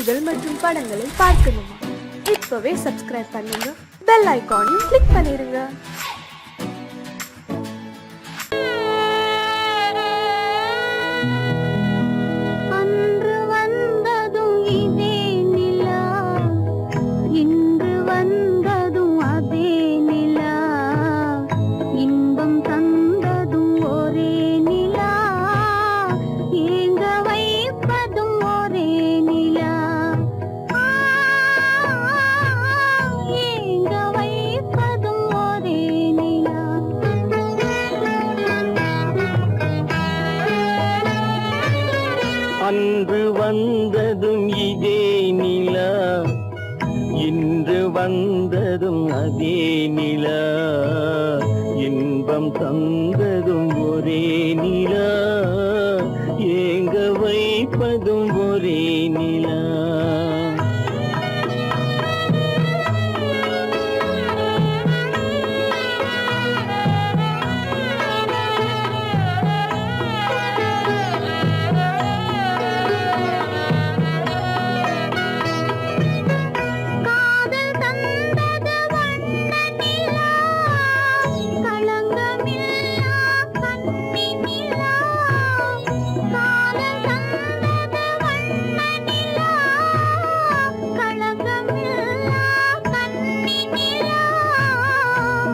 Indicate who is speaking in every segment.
Speaker 1: பாடல்கள் மற்றும் படங்களை பார்க்கணுமா? இப்பவே சப்ஸ்கிரைப் பண்ணுங்க, பெல் ஐகானையும் கிளிக் பண்ணிருங்க.
Speaker 2: அன்று வந்ததும் இதே நிலா, இன்று வந்ததும் அதே நிலா, இன்பம் தந்ததும் ஒரே நிலா, ஏங்க வைப்பதும் ஒரே நிலா.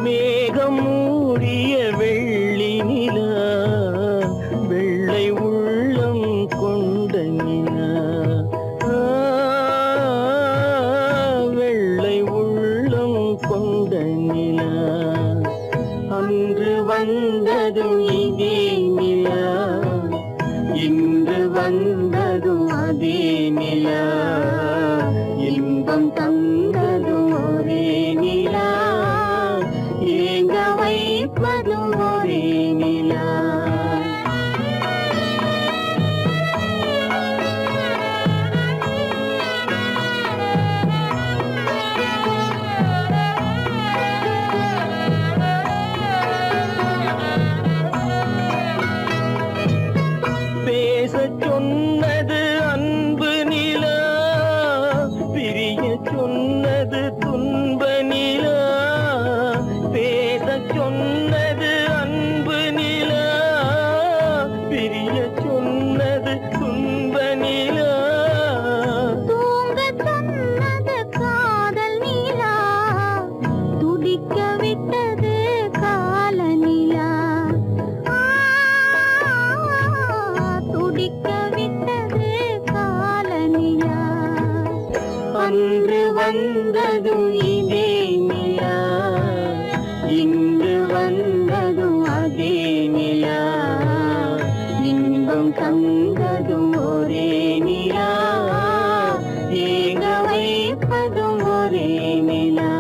Speaker 2: மேகம் மூடிய வெள்ளி நிலா, வெள்ளை உள்ளம் கொண்ட நிலா, வெள்ளை உள்ளம் கொண்ட நிலா. அன்று வந்ததும் இதே நிலா, இன்று வந்ததும் அதே நிலா, இன்பம் தந்ததும் ஒரே நிலா, ஏங்க வைப்பதும் ஒரே நிலா. பேசச் சொன்னது அன்பு நிலா, பிரிய சொன்னது துன்ப நிலா. பேசச் சொன்னது அன்பு நிலா, பிரிய சொன்னது துன்ப நிலா.
Speaker 3: தூங்க சொன்னது காதல் நிலா, துடிக்க விட்டது கால நிலா, துடிக்க விட்டது கால நிலா.
Speaker 2: அன்று வந்ததும் இதே நிலா, இன்று வந்ததும் அதே நிலா, இன்பம் தந்ததும் ஒரே நிலா, ஏங்க வைப்பதும் ஒரே நிலா,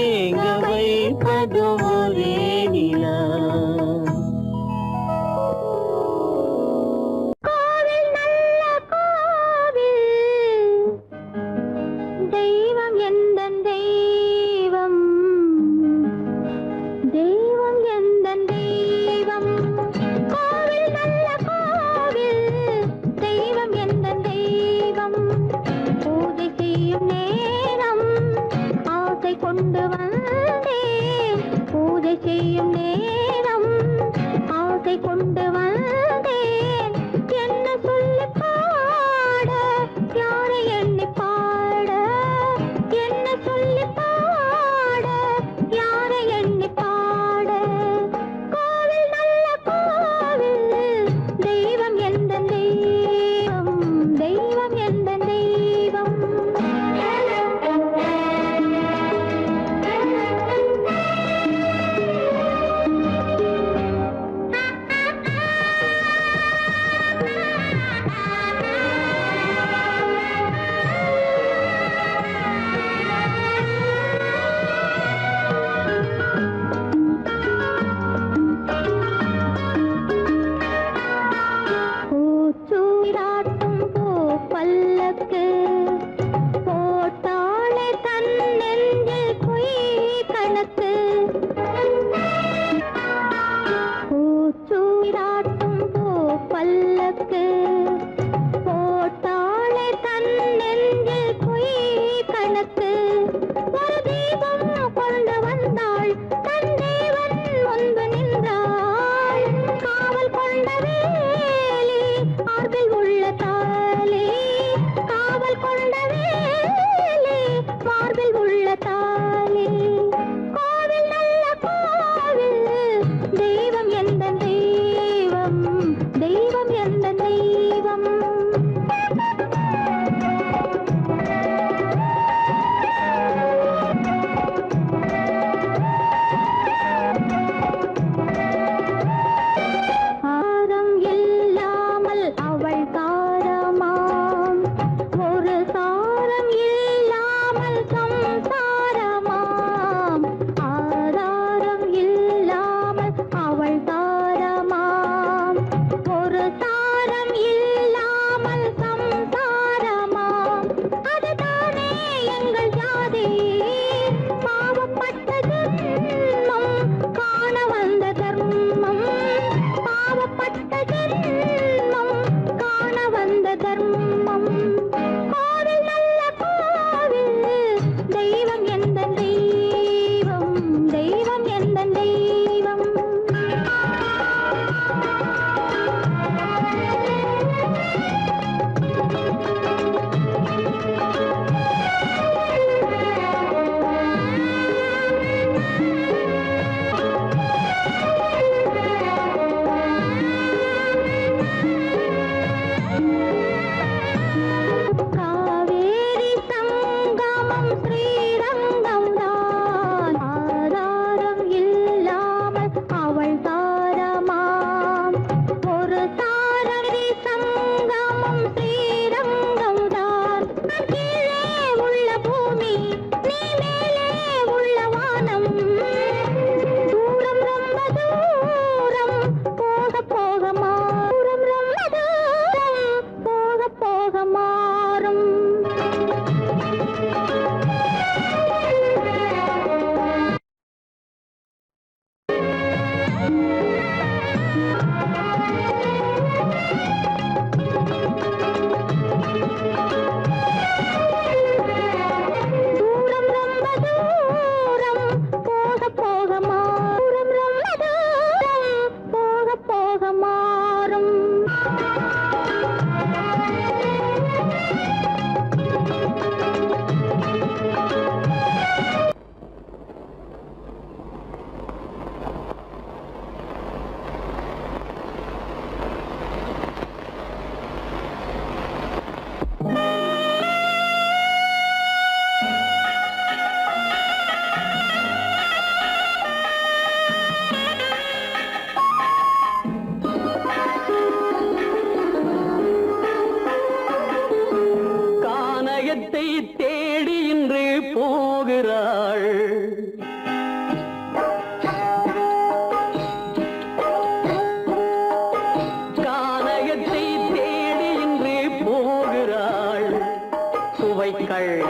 Speaker 2: ஏங்க வைப்பதும் ஒரே நிலா.
Speaker 3: கோவில் நல்ல கோவில், தெய்வம் எந்தன் தெய்வம், தெய்வம் எந்தன் தெய்வம். கோவில் நல்ல கோவில், தெய்வம் எந்தன் தெய்வம். பூஜை செய்யும் நேரம் ஆசை கொண்டு வந்தேன், பூஜை செய்யும் நேரம் ஆசை கொண்டு வந்தேன். என்ன சொல்லி பாட, யாரை எண்ணி பாட, என்ன சொல்லி பாட, யாரை எண்ணி பாட. கோவில் நல்ல கோவில், தெய்வம் எந்த தெய்வம், தெய்வம் எந்த தெய்வம். பூச்சூடாட்டும் பூ பல்லக்கு போட்டாளே தன் நெஞ்சில் பொய் கணக்கு. பூச்சூடாட்டும் பூ பல்லக்கு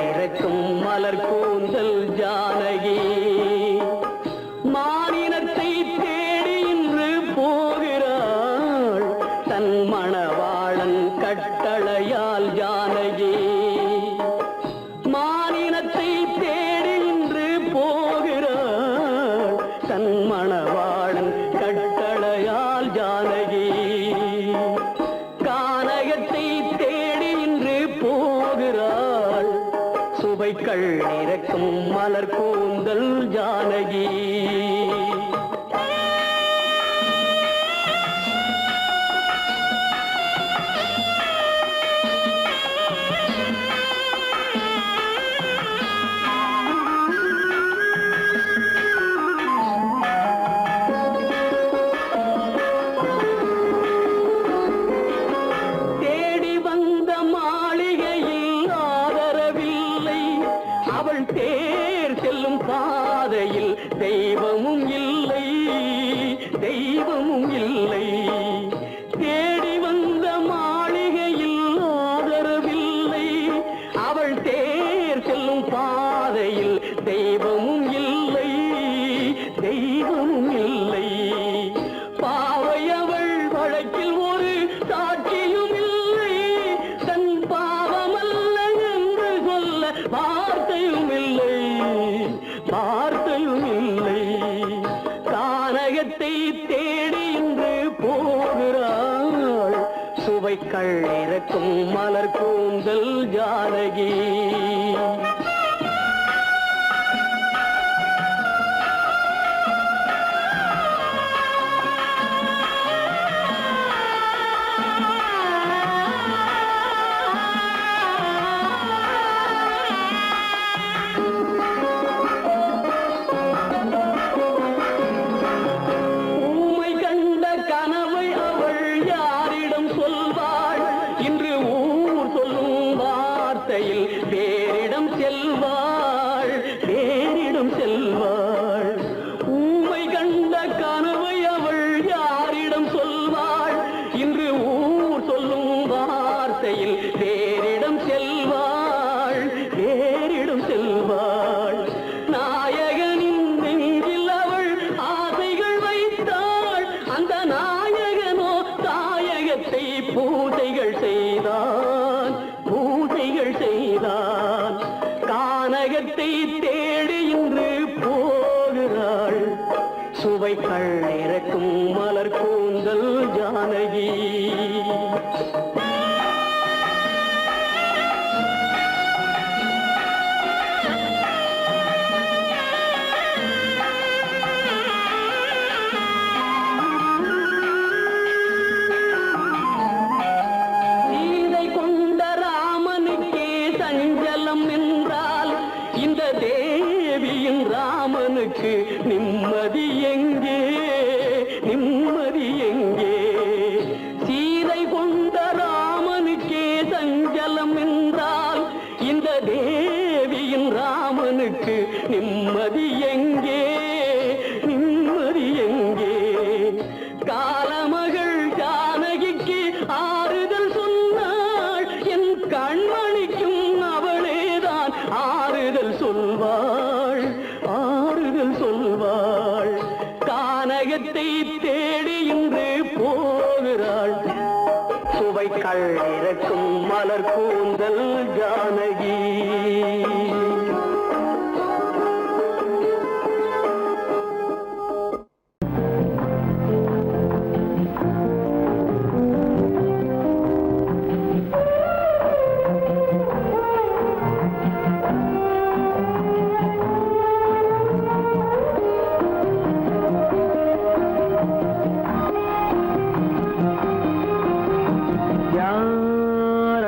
Speaker 2: இறக்கும் மலர் கூந்தல் ஜானகி மானினத்தை தேடி இன்று போகிறாள் தன் மணவாளன் கட்டளையால் ஜானகி மானினத்தை தேடி இன்று போகிறாள் தன் மணவாளன் கட்டளையால் ஜானகி கானகத்தை தேடி இன்று போகிறாள் சுவைக்கள் இறக்கும் மலர் கூந்தல் ஜானகி தேர் செல்லும் பாதையில் தெய்வமும் இல்லை தெய்வமும் இல்லை தேடி வந்த மாளிகையில் ஆதரவில்லை அவள் தேர் செல்லும் பாதையில் தெய்வமும் இல்லை தெய்வமும் இல்லை பாவை அவள் வழக்கில் ஒரு சாட்சியும் இல்லை தன் பாவமல்ல என்று சொல்ல வார்த்தையும் இல்லை வார்த்தையும் இல்லை கானகத்தை தேடி இன்று போகிறாள் சுவைக்கள் இறக்கும் மலர் கூந்தல் ஜானகி வேறிடம் செல்வாள் வேறிடம் செல்வாள் ஊமை கண்ட கனவை அவள் யாரிடம் சொல்வாள் இன்று ஊர் சொல்லும் வார்த்தையில் வேறிடம் செல்வாள் வேறிடம் செல்வாள் நாயகனின் நெஞ்சில் அவள் ஆசைகள் வைத்தாள் அந்த நாயகனோ தாயகத்தை பூசைகள் செய்தான் பூசைகள் செய்தான் கானகத்தை தேடி இன்று போகிறாள் சுவைக்கள் இறக்கும் மலர் கூந்தல் ஜானகி இந்த தேவியின் ராமனுக்கு நிம்மதி எங்கே நிம்மதி எங்கே சீதை கொண்ட ராமனுக்கே சஞ்சலம் என்றால் இந்த தேவியின் ராமனுக்கு நிம்மதி எங்கே நிம்மதி எங்கே காலமகள் ஜானகிக்கு ஆறுதல் சொன்னாள் என் கண்மணிக்கும் அவளேதான் ஆறுதல் சொல்வாள் ஆறுதல் சொல்வாள் கானகத்தை தேடி இன்று போகிறாள் சுவைக்கள் இறக்கும் மலர் கூந்தல் ஜானகி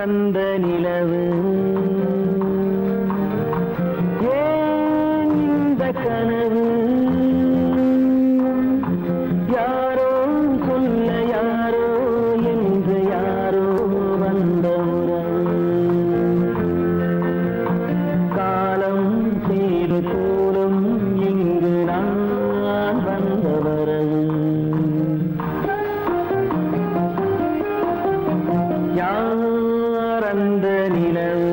Speaker 2: அந்த நிலவு ஏன் இந்த கனவு யாரோ சொல்ல யாரோ என்று யாரோ வந்த உறவு காலம் செய்து கூடும் இங்கு நான் வந்த வரவு அந்த நிலவு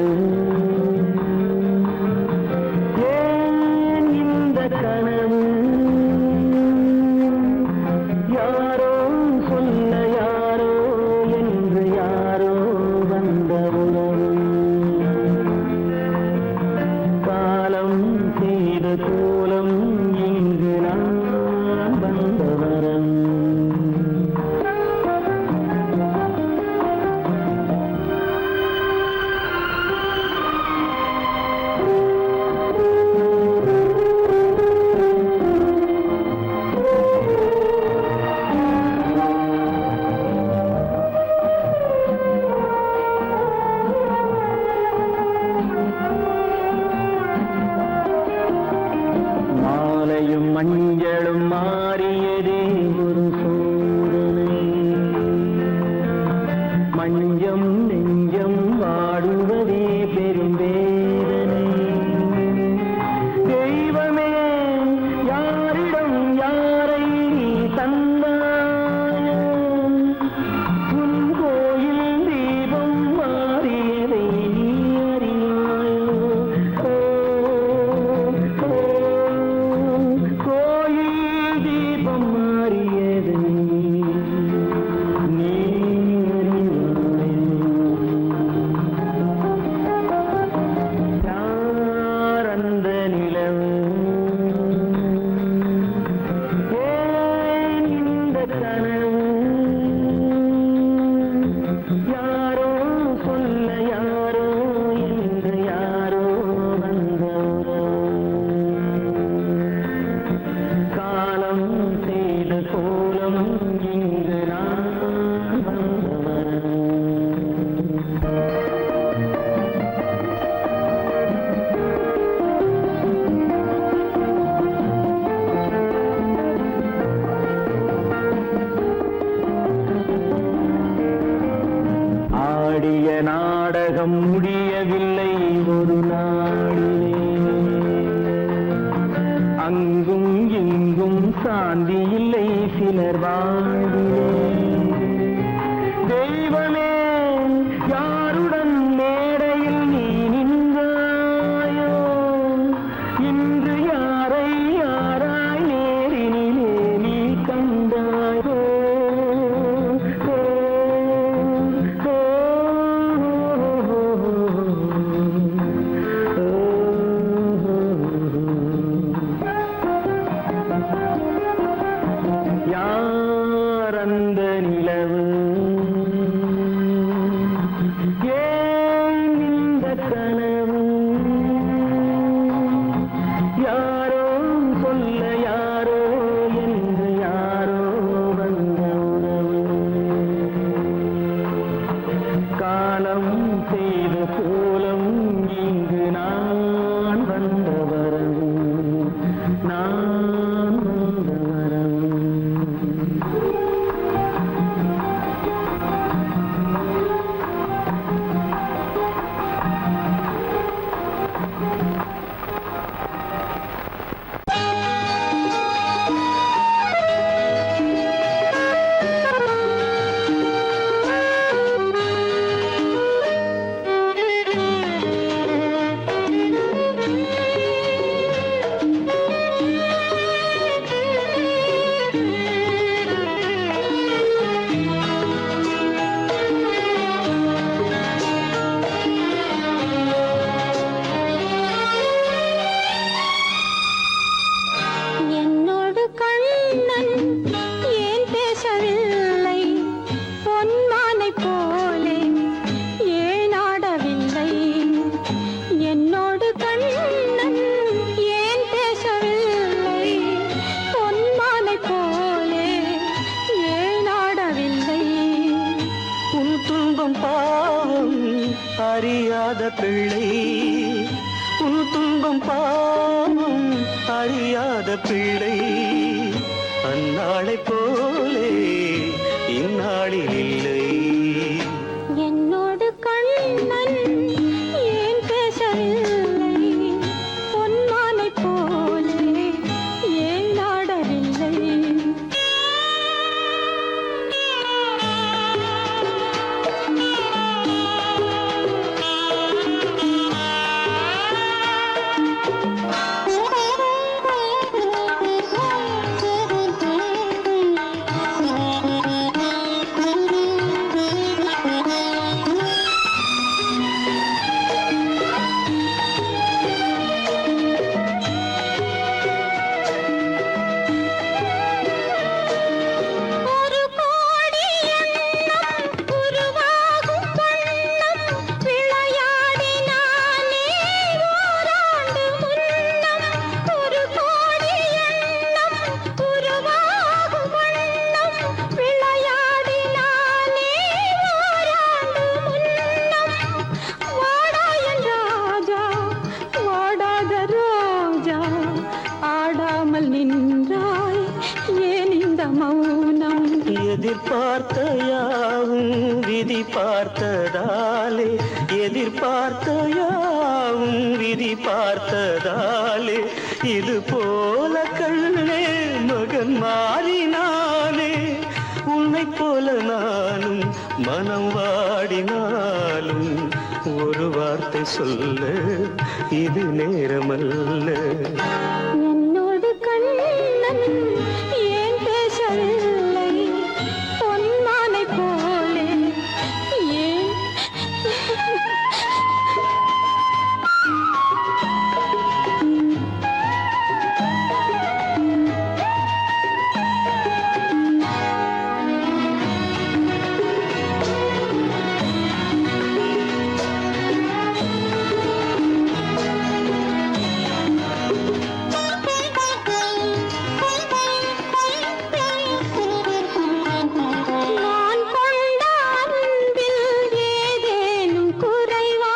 Speaker 2: மஞ்சம் நெஞ்சம் வாடுவதே பெரும் வேதனை. தெய்வமே யாரிடம் யாரை தந்தாயோ, உன் கோயில் தீபம் மாறியதை நீ அறியாயோ. கோயில் தீபம் மாறியதை நீ யார் அந்த நிலவு, ஏன் இந்த கனவு, யாரோ சொல்ல யாரோ என்று யாரோ வந்த காலம் செய்த கோலம் இங்கு நான் வந்தவர். ஆடிய நாடகம் முடியவில்லை ஒரு நாளிலே, அங்கும் இங்கும் சாந்தி இல்லை சிலர் வாழ்விலே. தெய்வமே யாருடன் மேடையில் நீ நின்றாயோ, இன்று யாரை யாராய் நேரினிலே நீ கண்டாயோ. யார் அந்த நிலவு, ஏன் இந்த கனவு, யாரோ சொல்ல யாரோ என்று யாரோ வந்த உறவு. காலம் செய்த கோலம் இங்கு நான் வந்த வரவு, நான் வந்த வரவு.
Speaker 3: என்னோடு கண்ணன் ஏன் பேசவில்லை, பொன்மானை போலே ஏன் ஆடவில்லை. என்னோடு கண்ணன் ஏன் பேசவில்லை, பொன்மானை போலே ஏன் ஆடவில்லை.
Speaker 2: உன் துன்பம் பாவம் அறியாத பிள்ளை, உன் துன்பம் பாவம் அறியாத பிள்ளை. அந்நாளை போலே இந்நாளில் இல்லை.
Speaker 3: என்னோடு கண்ணன் ஏன் பேசவில்லை, பொன்மானை போலே ஏன் ஆடவில்லை.
Speaker 2: விதி பார்த்ததாலே எதிர்பார்த்த யாவும் விதி பார்த்ததாலே இது போல கண்ணே மகன் மாறினானே உன்னை போல நானும் மனம் வாடினாலும் ஒரு வார்த்தை சொல்ல இது நேரமல்ல
Speaker 3: என்னோடு கண்ணன் ஏன் பேசவில்லை பொன்மானை போலே ஏன் நான் கொண்ட அன்பில் ஏதேனும் குறைவா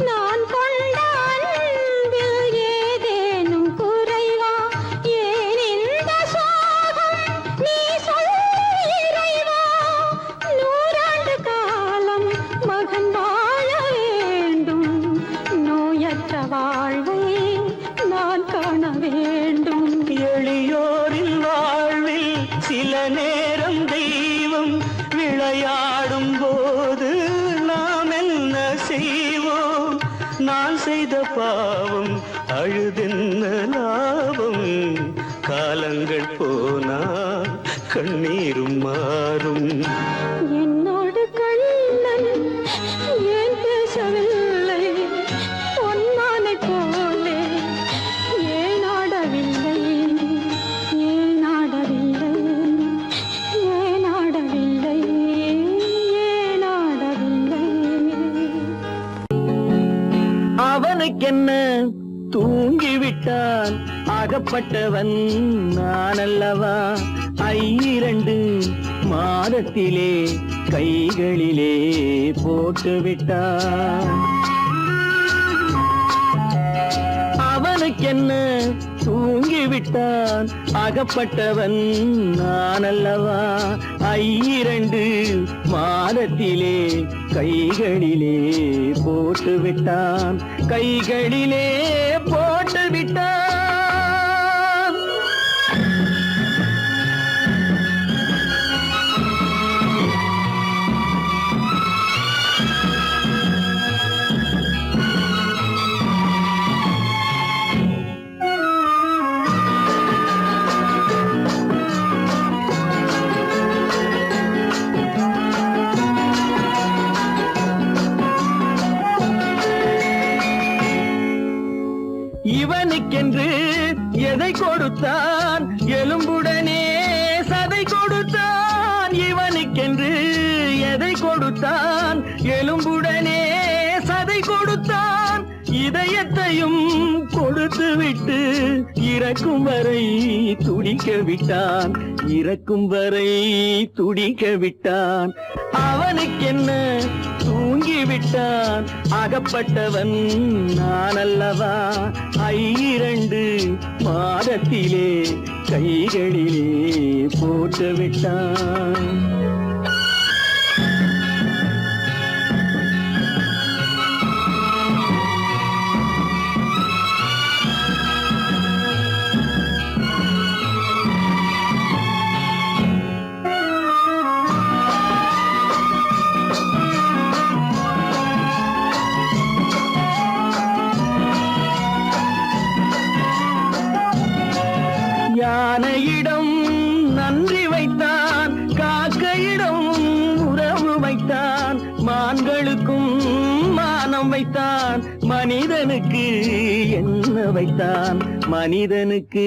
Speaker 3: நான் கொண்ட அன்பில் ஏதேனும் குறைவா ஏன் இந்த சோகம் நீ சொல் இறைவா நூறாண்டு காலம் மகன் வாழ வேண்டும் நோயற்ற வாழ்வை நான் காண வேண்டும்
Speaker 2: எளியோரின் வாழ்வில் சில நேரம் தெய்வம் விளையாடும் போது நாம் என்ன செய்வோம் நான் செய்த பாவம் அழுதென்ன லாபம் காலங்கள் போனால் கண்ணீரும் மாறும்
Speaker 3: என்னோடு கண்ணன் ஏன் பேசவில்லை பொன்மானை போலே ஏன் ஆடவில்லை ஏன் ஆடவில்லை ஏன் ஆடவில்லை ஏன் ஆடவில்லை
Speaker 2: அவனுக்கென்ன தூங்கிவிட்டான் அகப்பட்டவன் நான் அல்லவா 2 மாதத்திலே கைகளிலே போட்டு விட்டான் அவனுக்கென்ன தூங்கிவிட்டான் அகப்பட்டவன் நான் அல்லவா 2 மாதத்திலே கைகளிலே போட்டு விட்டான் கைகளிலே போட்டு விட்டான் இவனுக்கென்று எதை கொடுத்தான் எலும்புடனே சதை கொடுத்தான் இவனுக்கென்று எதை கொடுத்தான் எலும்புடனே சதை கொடுத்தான் இதயத்தையும் கொடுத்து விட்டு இறக்கும் வரை துடிக்க விட்டான் இறக்கும் வரை துடிக்க விட்டான் அவனுக்கென்ன தூங்கிவிட்டான் அகப்பட்டவன் நான் அல்லவா 2 மாதத்திலே கைகளிலே போட்டு விட்டான் யானையிடம் நன்றி வைத்தான் காக்கையிடம் உறவு வைத்தான் மான்களுக்கும் மானம் வைத்தான் மனிதனுக்கு என்ன வைத்தான் மனிதனுக்கு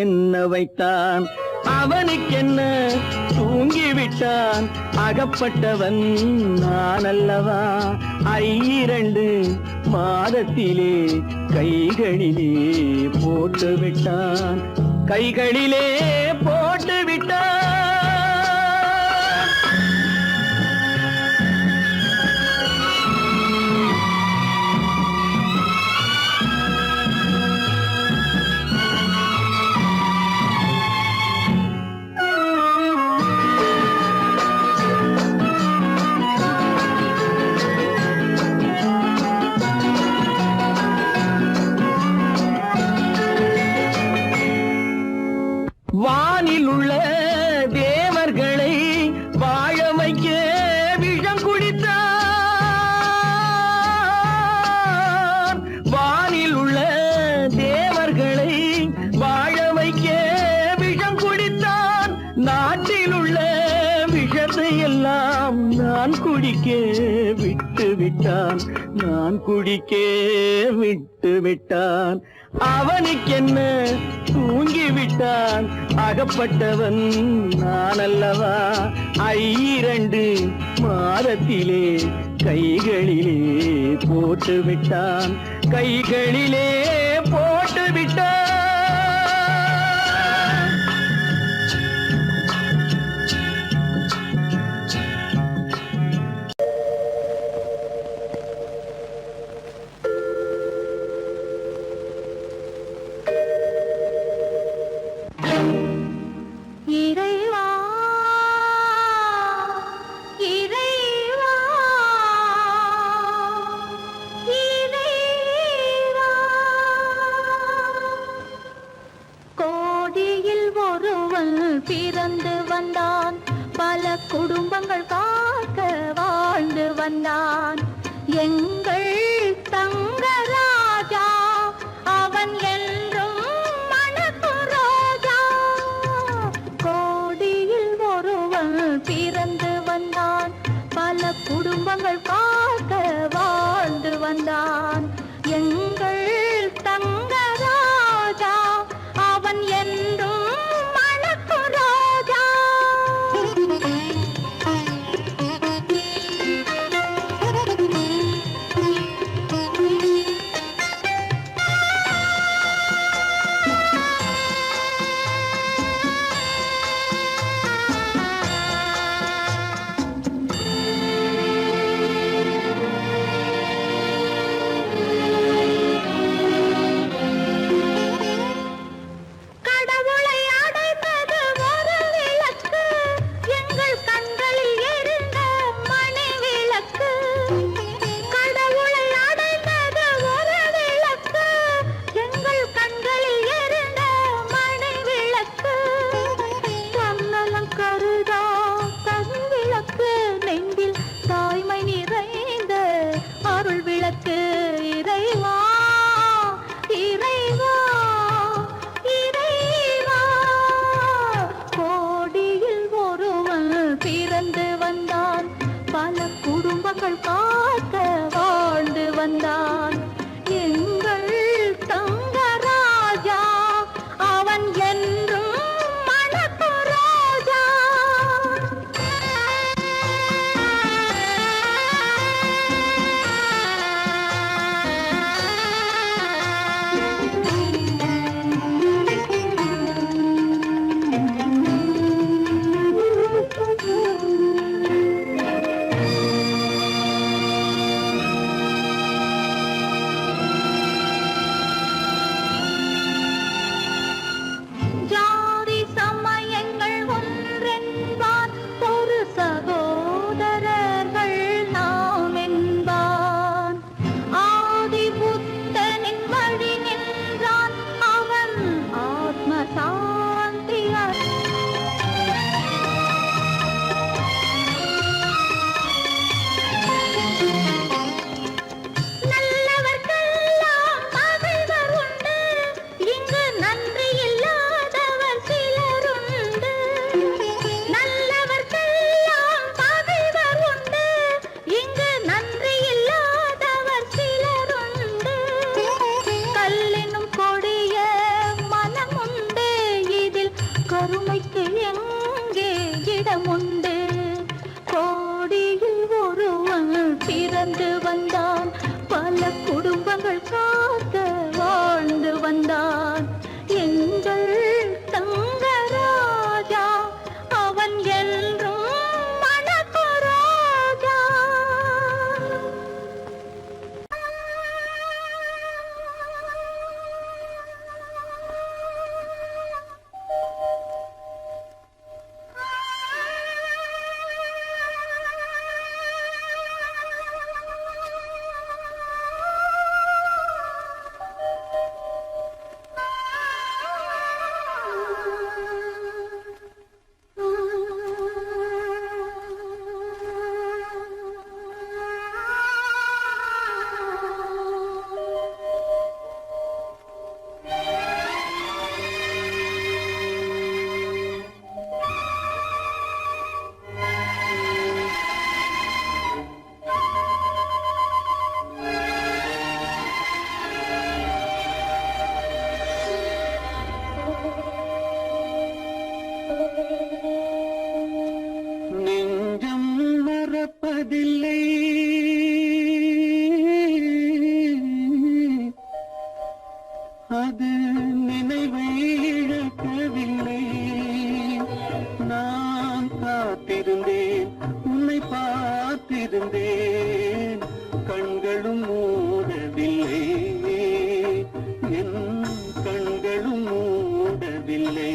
Speaker 2: என்ன வைத்தான் அவனுக்கென்ன தூங்கிவிட்டான் அகப்பட்டவன் நான் அல்லவா 2 மாதத்திலே கைகளிலே போட்டு விட்டான் கைகளிலே போட்டு விட்டான் குடித்தான். வானில் உள்ள தேவர்களை வாழ வைக்க விஷம் குடித்தான். நாட்டில் உள்ள விஷத்தை எல்லாம் நான் குடிக்க விட்டு விட்டான். நான் குடிக்க விட்டு விட்டான். அவனுக்கென்ன தூங்கி விட்டான். அகப்பட்டவன் நான் அல்லவா. 2 மாதத்திலே கைகளிலே போட்டு விட்டான். கைகளிலே போட்டு விட்டான்.
Speaker 3: இறைவா இறைவா இறைவா கோடியில் ஒருவன் பிறந்து வந்தான். பல குடும்பங்கள் காக்க வாழ்ந்து வந்தான். எங்கள் தங்கராஜா அவன் என்றும் மணக்கு ரோஜா. கோடியில் ஒருவன் பிறந்து வந்தான். பல குடும்பங்கள் காக்க வாழ்ந்து வந்தான். எங்கள் தங்கராஜா அவன் என்றும் மணக்கு ரோஜா. கடவுளை அடைந்தது ஒரு விளக்கு. எங்கள் கண்களில் எரிந்த மணி விளக்கு. கடவுளை அடைந்தது ஒரு விளக்கு. எங்கள் கண்களில் எரிந்த மணி விளக்கு. தன்னலம் கருதா தன் விளக்கு. நெஞ்சில் தாய்மை நிறைந்த அருள் விளக்கு. இறைவா இறைவா இறைவா கோடியில் ஒருவன் பிறந்து வந்தான். பல குடும்பங்கள் காக்க வாழ்ந்து வந்தான். எங்கள் தங்கராஜா அவன் என்றும் மணக்கு ரோஜா. ஜாதி சமயங்கள் ஒன்றென்பான். ஒரு சகோதரர்கள் நாம் என்பான். ஆதி புத்தனின் வழி நின்றான். அவன் ஆத்ம சாந்தி நல்லவர்க்கெல்லாம் பகைவர் உண்டு. இங்கு நன்றி இல்லாதவர் சிலருண்டு. நல்லவர்க்கெல்லாம் பகைவர் உண்டு. இங்கு நன்றி இல்லாதவர் சிலருண்டு. கல்லினும் கொடிய மனம் உண்டு. இதில் கருமைக்கு எங்கே இடமுண்டு. கோடியில் ஒருவன் பிறந்து வந்தான். பல குடும்பங்கள் காக்க வாழ்ந்து வந்தான். எங்கள் தங்கராஜா அவன் என்றும் மணக்கு ரோஜா.
Speaker 2: மறக்கவில்லை. அது நினைவை இழக்கவில்லை. நான் காத்திருந்தேன், உன்னை பார்த்திருந்தேன், கண்களும் மூடவில்லை, என் கண்களும் மூடவில்லை.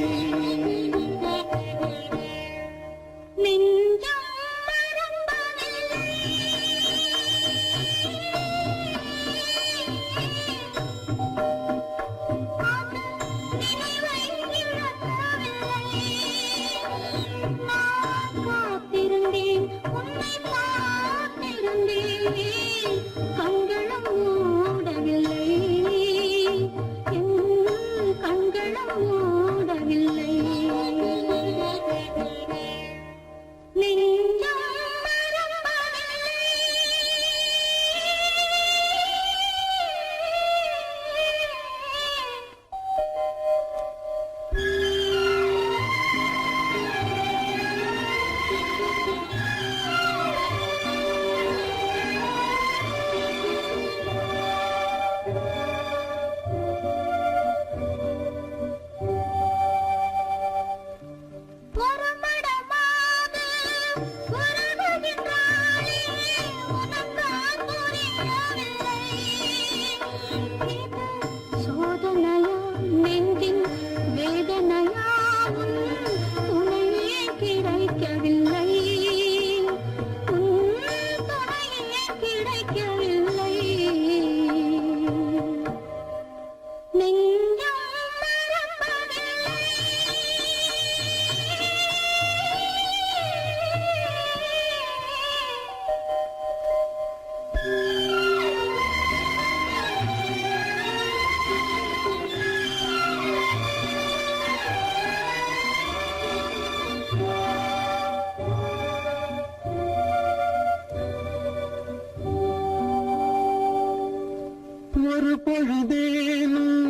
Speaker 3: நெஞ்சம் மறப்பதில்லை. அது நினைவை இழக்கவில்லை. நான் காத்திருந்தேன், உன்னை பார்த்திருந்தேன், கண்களும் மூடவில்லை, என் கண்களும் மூடவில்லை. நெஞ்சம் மறப்பதில்லை. ஒரு மடமாக உறவுகின்றாளே, உனக்கால் புரியவில்லை. இது சோதனையா, நெஞ்சின் வேதனையா, உன் துணையே கிடைக்கவில்லை, உன் துணையே கிடைக்கவில்லை. நெஞ்சம் மறப்பதில்லை.
Speaker 2: ஒரு பொழுதேனும்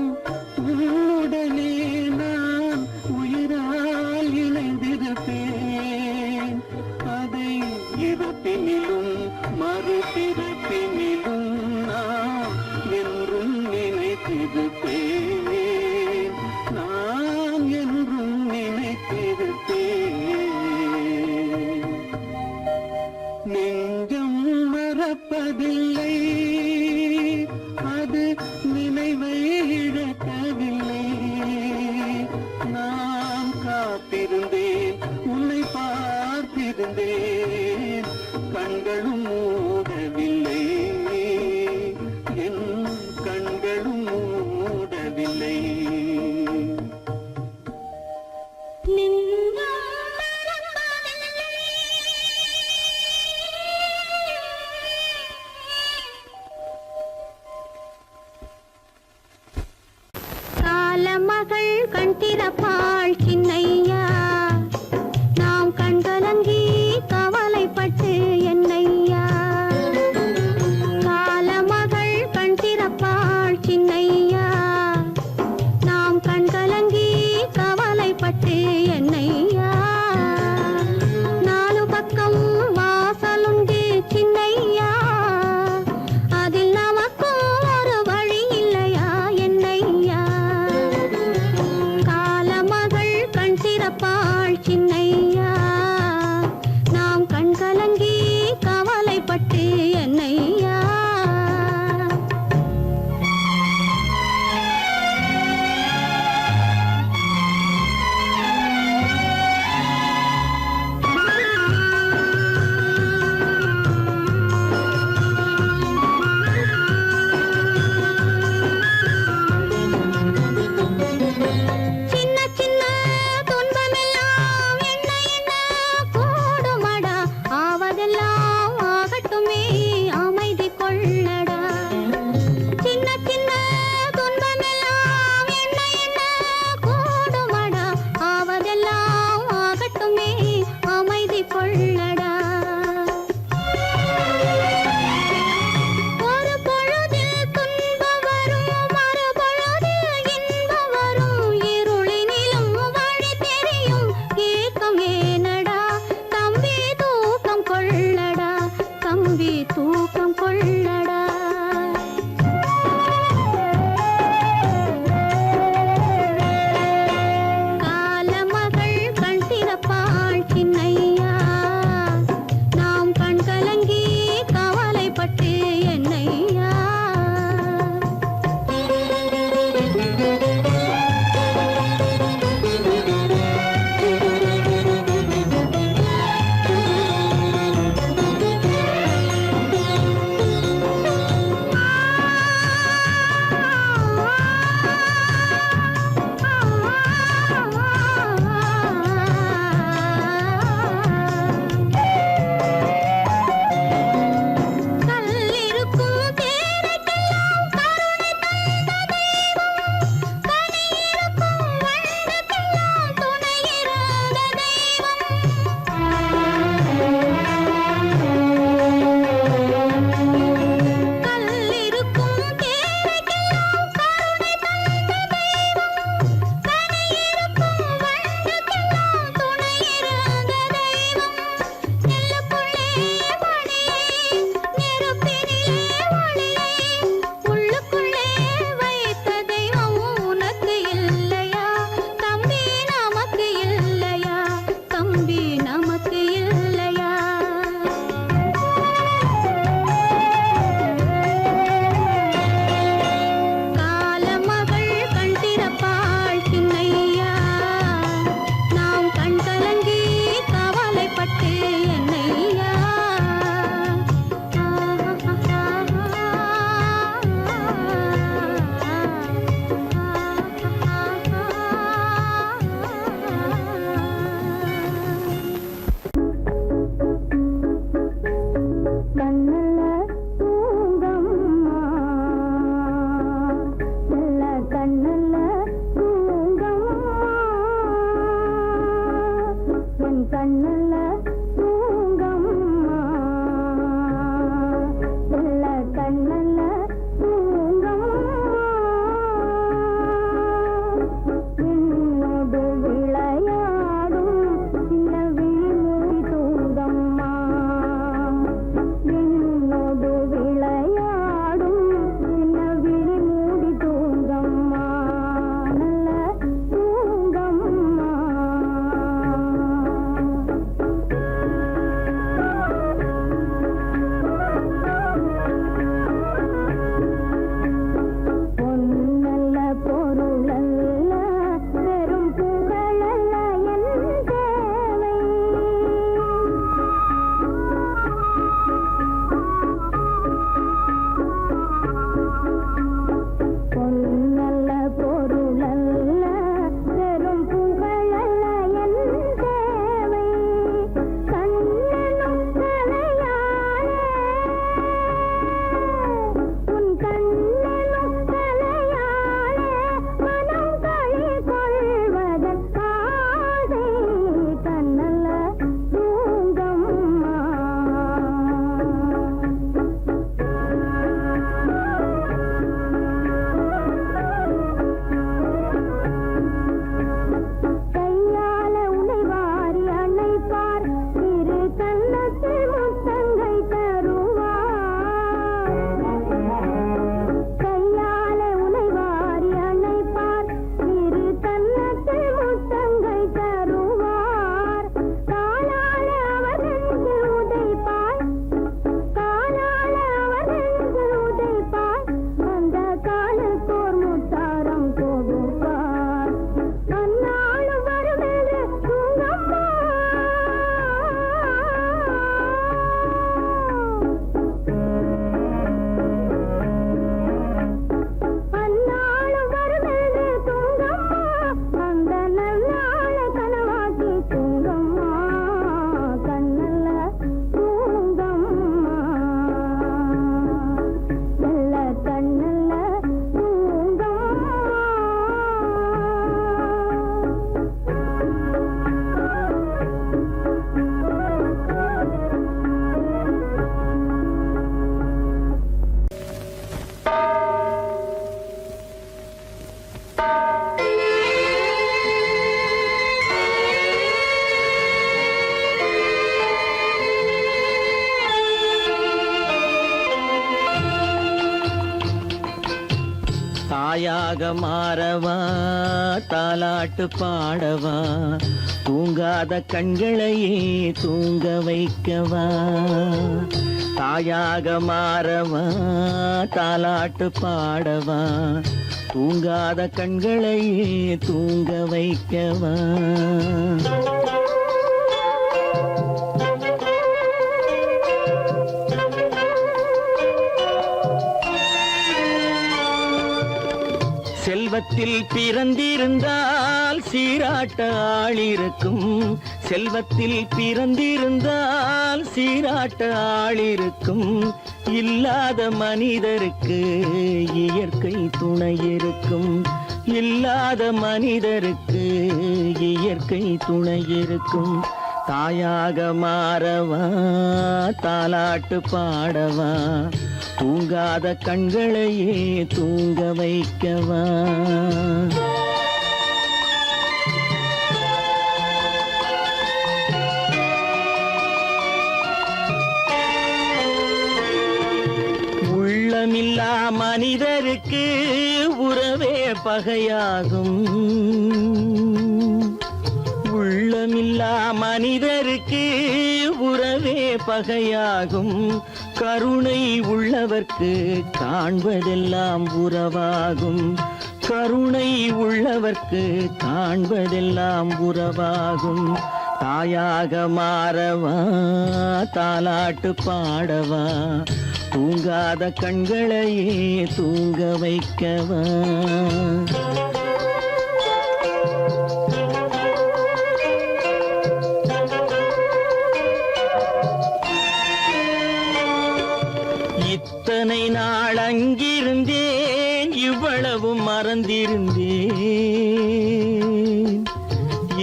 Speaker 2: உன்னுடனே நான் உயிரால் இணைந்திருப்பேன். அதை இருப்பினிலும் மறுபிறப்பினிலும் நான் என்றும் நினைத்திருப்பேன். நான் என்றும் நினைத்திருப்பேன். நெஞ்சம் மறப்பதில்லை, அது நினைவை இழக்கவில்லை. நான் காத்திருந்தேன், உன்னை பார்த்திருந்தேன், கண்களும் மூடவில்லை, என் கண்களும் மூடவில்லை.
Speaker 3: நெஞ்சம் மறப்பதில்லை. காலமகள் கண் திறப்பாள் சின்னையா, நாம் கண்கலங்கி கவலைப்பட்டு என்னையா. காலமகள் கண் திறப்பாள் சின்னையா, நாம் கண்கலங்கி கவலைப்பட்டு என்னையா. நாலு பக்கம் வாசலுண்டு சின்னையா, அதில் நமக்கும் ஒரு வழி இல்லையா என்னையா. காலமகள் கண் திறப்பாள் சின்னையா, நாம் கண்கலங்கி கவலைப்பட்டு என்னையா. சின்ன சின்ன துன்பமெல்லாம் என்ன என்ன கூடுமடா, ஆவதெல்லாம் ஆகட்டுமே
Speaker 4: தாயாக மாறவா தாலாட்டு பாடவா தூங்காத கண்களையே தூங்க வைக்கவா தாயாக மாறவா தாலாட்டு பாடவா தூங்காத கண்களையே தூங்க வைக்கவா செல்வத்தில் பிறந்திருந்தால் சீராட்ட ஆள் இருக்கும் செல்வத்தில் பிறந்திருந்தால் சீராட்ட ஆள் இருக்கும் இல்லாத மனிதருக்கு இயற்கை துணை இருக்கும் இல்லாத மனிதருக்கு இயற்கை துணை இருக்கும் தாயாக மாறவா தாலாட்டு பாடவா தூங்காத கண்களையே தூங்க வைக்கவா உள்ளமில்லா மனிதருக்கு உறவே பகையாகும் உள்ளமில்லா மனிதருக்கு உறவே பகையாகும் கருணை உள்ளவர்க்கு காண்பதெல்லாம் உறவாகும் கருணை உள்ளவர்க்கு காண்பதெல்லாம் உறவாகும் தாயாக மாறவா தாலாட்டு பாடவா தூங்காத கண்களையே தூங்க வைக்கவா இத்தனை நாள் அங்கிருந்தேன் இவ்வளவு மறந்திருந்தேன்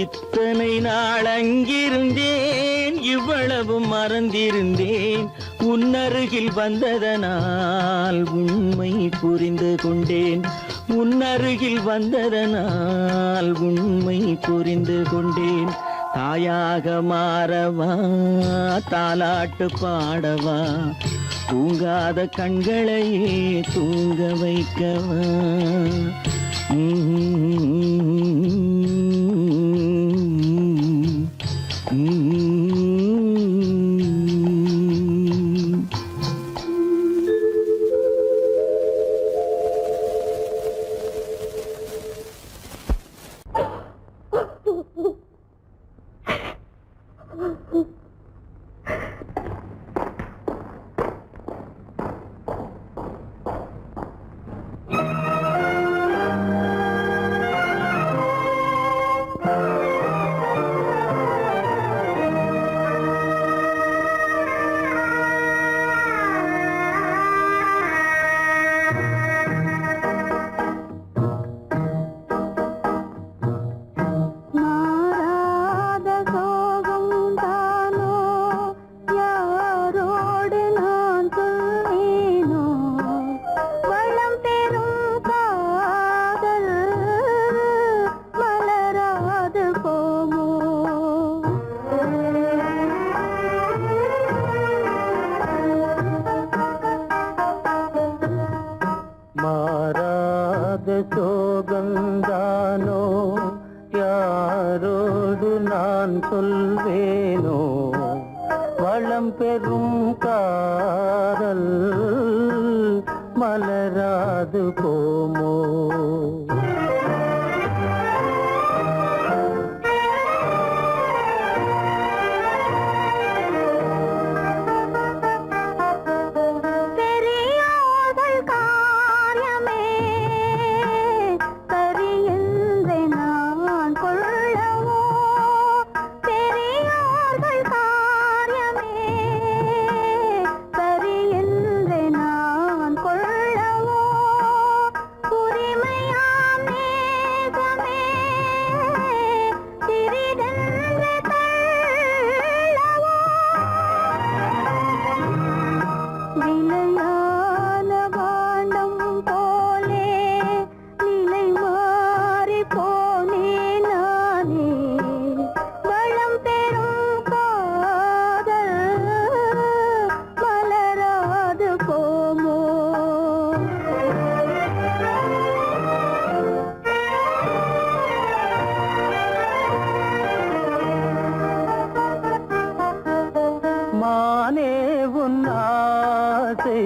Speaker 4: இத்தனை நாள் அங்கிருந்தேன் இவ்வளவு மறந்திருந்தேன் உன்னருகில் வந்ததனால் உண்மை புரிந்து கொண்டேன் உன்னருகில் வந்ததனால் உண்மை புரிந்து கொண்டேன் தாயாக மாறவா தாலாட்டு பாடவா தூங்காத கண்களையே தூங்க வைக்கவா ஆசை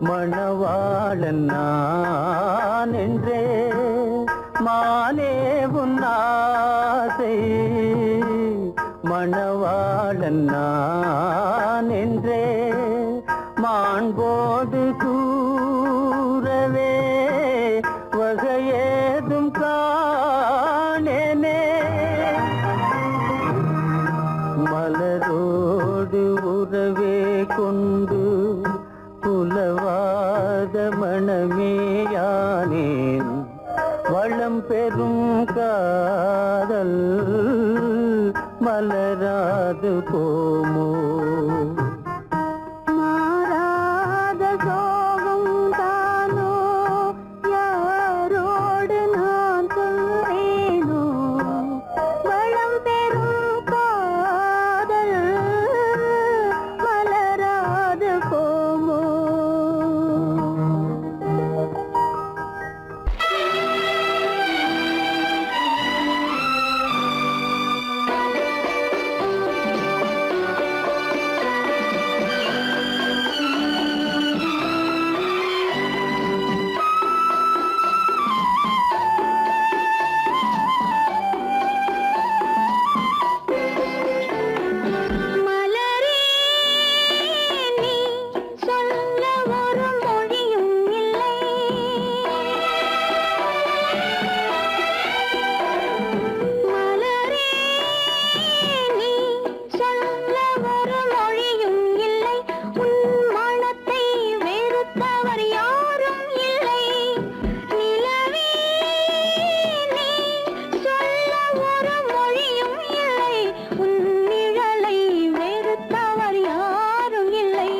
Speaker 4: மணவாளன் நான் என்றே மானே உன் ஆசை மணவாளன் நான் என்றே மாண்போடு கூறவே வகையேதும் காணேனே மலரோடு உறவே கொண்டு புலவாத மணமேயானேன் வளம் பெறும் காதல் மலராது போமோ
Speaker 3: மாறாத சோகம் தானோ யாரோடு நான் சொல்வேனோ வளம் பெறும் காதல் மலராது போமோ மலரே நீ சொல்ல ஒரு மொழியும் இல்லை மலரே நீ சொல்ல ஒரு மொழியும் இல்லை உன் மனத்தை வெறுத்தவர் யாரும் இல்லை நிலவே நீ சொல்ல ஒரு மொழியும் இல்லை உன் நிழலை வெறுத்தவர் யாரும் இல்லை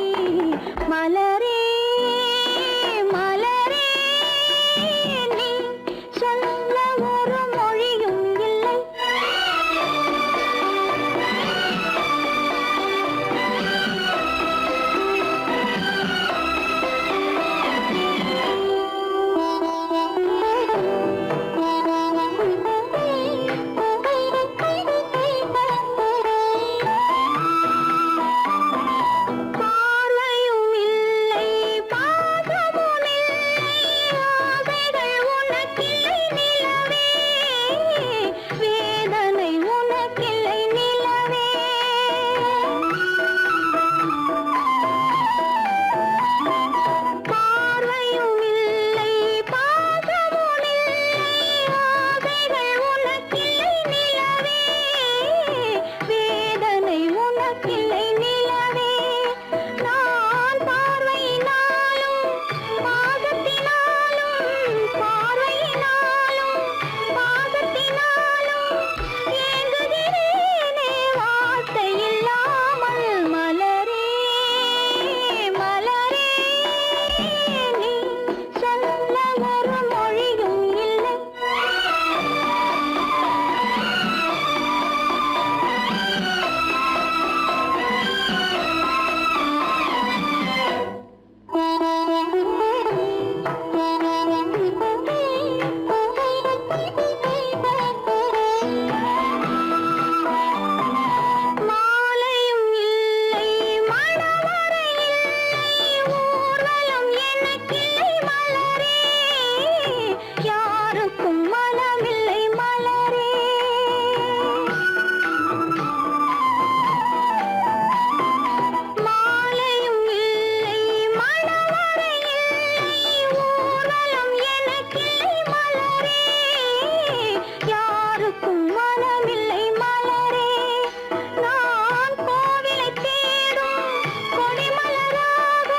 Speaker 3: மலரே மலரே நீ சொல்ல ஒரு மொழியும் இல்லை பார்வையும் இல்லை பாசமும் இல்லை ஆசைகள் உனக்கில்லை நிலவே வேதனை உனக்கில்லை நிலவே பார்வையும் இல்லை பாசமும் இல்லை ஆசைகள் உனக்கில்லை நிலவே வேதனை உனக்கில்லை நிலவே நான் பார்வையினாலும் பாசத்தினாலும் பார்வையினாலும் பாசத்தினாலும் ஏங்குகிறேனே வார்த்தை இல்லாமல் மலரே மலரே நீ சொல்ல ஒரு மொழியும் இல்லை மாலையும் இல்லை மணவறை இல்லை ஊர்வலம் எனக்கில்லை மலரே யாருக்கும் மனமில்லை மலரே மாலையும் இல்லை மணவறை இல்லை ஊர்வலம் எனக்கில்லை மலரே யாருக்கும் மனமில்லை மலரே நான் கோவிலை தேடும் கொடிமலராக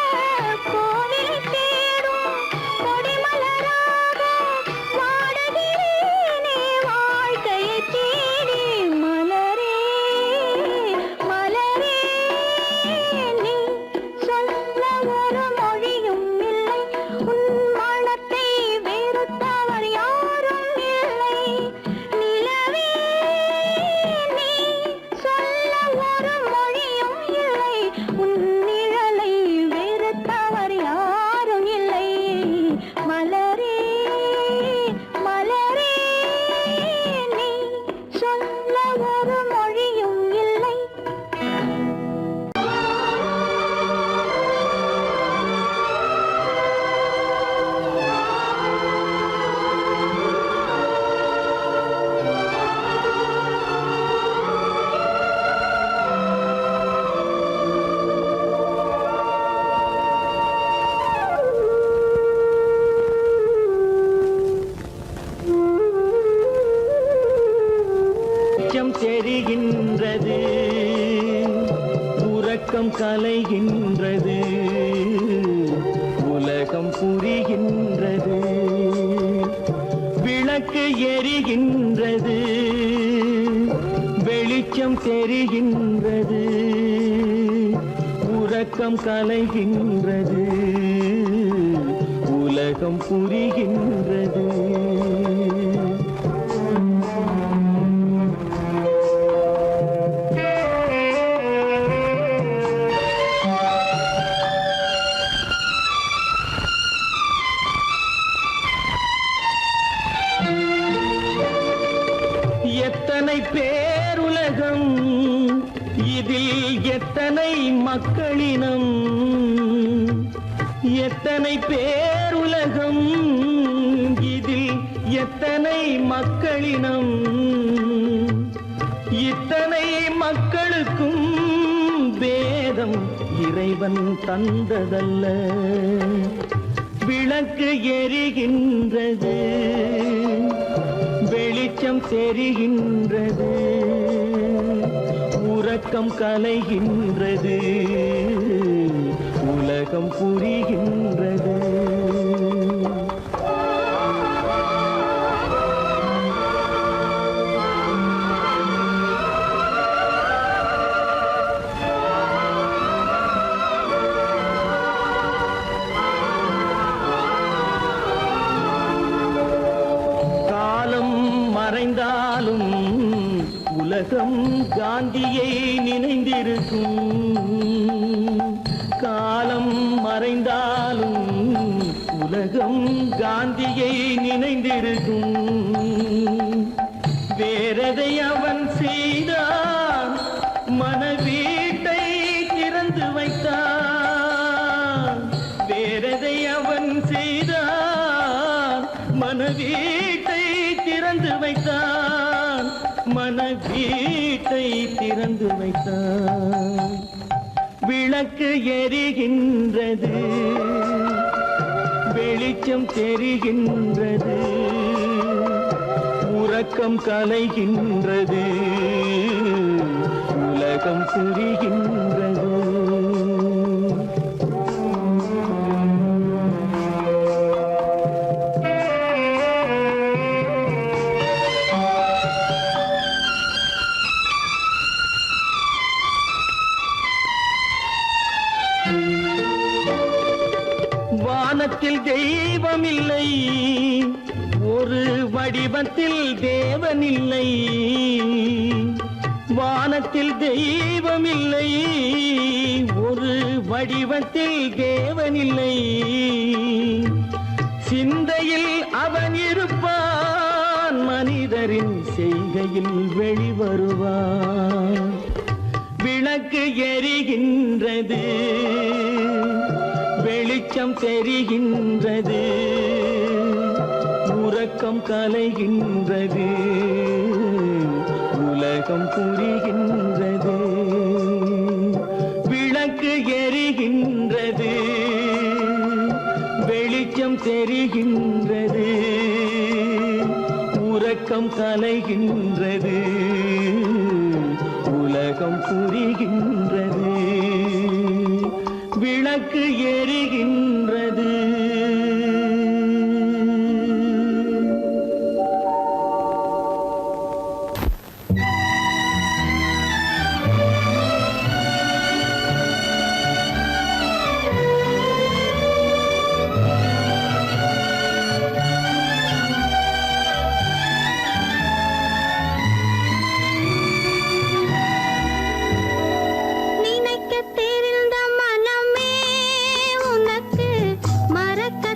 Speaker 3: கோவிலை தேடும் கொடிமலராக வாடுகிறேனே வாழ்க்கையை தேடி மலரே மலரே நீ சொல்ல ஒரு மொழியும் இல்லை உன் மனத்தை வெறுத்தவர் யாரும் இல்லை நிலவே நீ சொல்ல ஒரு மொழியும் இல்லை உன் நிழலை வெறுத்தவர் யாரும் இல்லை மலரே மலரே நீ சொல்ல ஒரு மொழியும் இல்லை
Speaker 4: தெரிகின்றது, உறக்கம் கலைகின்றது, உலகம் புரிகின்றது. எத்தனை பேருலகம், இதில் எத்தனை மக்களினம், எத்தனை பேருலகம், இதில் எத்தனை மக்களினம், இத்தனை மக்களுக்கும் வேதம் இறைவன் தந்ததல்ல. விளக்கு எரிகின்றது, வெளிச்சம் தெரிகின்றது, உறக்கம் கலைகின்றது, உலகம் புரிகின்றது. மறைந்தாலும் உலகம் காந்தியை நினைந்திருக்கும், காலம் மறைந்தாலும் உலகம் காந்தியை நினைந்திருக்கும். வேறதை அவன் செய்தான், மனவீட்டை திறந்து வைத்தான். வேறதை அவன் செய்தான், மனவீட்டை திறந்து வைத்தான், மனவீட்டை திறந்து வைத்தான். விளக்கு எரிகின்றது, வெளிச்சம் தெரிகின்றது, உறக்கம் கலைகின்றது, உலகம் புரிகின்றது. வானத்தில் தெய்வமில்லை, ஒரு வடிவத்தில் தேவனில்லை. வானத்தில் தெய்வமில்லை, ஒரு வடிவத்தில் தேவனில்லை. சிந்தையில் அவன் இருப்பான், மனிதரின் செய்கையில் வெளிவருவான். விளக்கு எரிகின்றது, வெளிச்சம் தெரிகின்றது, உறக்கம் கலைகின்றது, உலகம் புரிகின்றது. விளக்கு எரிகின்றது, வெளிச்சம் தெரிகின்றது, உறக்கம் கலைகின்றது, உலகம் புரிகின்றது. விளக்கு எரிகின்றது.
Speaker 3: நினைக்க தெரிந்த மனமே உனக்கு மறக்க